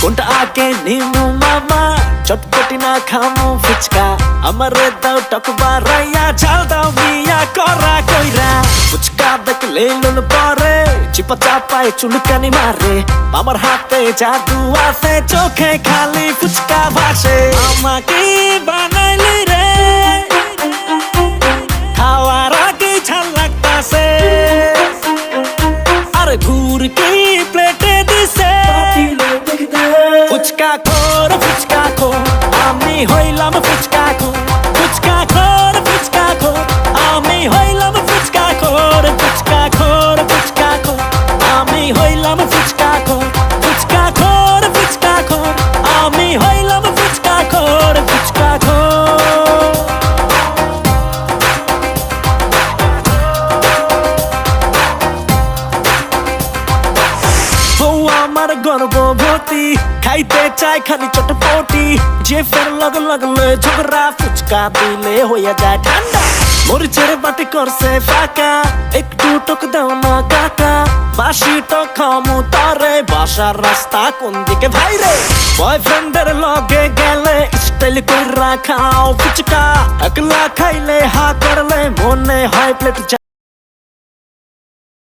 কোনটা আগে নিমু মামা চটপটি না খামু ফুচকা আমারে দাও টক বারাইয়া ঝাল দাও মিয়া করা কইরা ফুচকা দেখলে লোন পরে চিপা চাপায় চুলকানি মারে আমার হাতে জাদু আছে চোখে খালি ফুচকা ভাসে আমাকে বানাইলি রে খাওয়ার আগে ঝাল লাগতাছে আরে ঘুর কি প্লেটে দিছে ফুচকা খোর আমি হইলাম ফুচকা খোর আমি হইলাম ফুচকা খোর আমি হইলাম ফুচকা খোর আমি হইলাম ফুচকা খোর আমার গর্ভবতী খাইতে চাই খালি চটপটি যে ফের লাগলে ঝগড়া ফুচকা দিলে হইয়া যায় ঠান্ডা মরিচের বাটি করছে ফাঁকা একটু টক দাও না কাকা বাসি টক খামু তারে বাসার রাস্তা কোন দিকে ভাইরে বয়ফ্রেন্ডের লগে গেলে স্টাইল কইরা খাও ফুচকা একলা খাইলে হা করলে মনে হয় প্লেট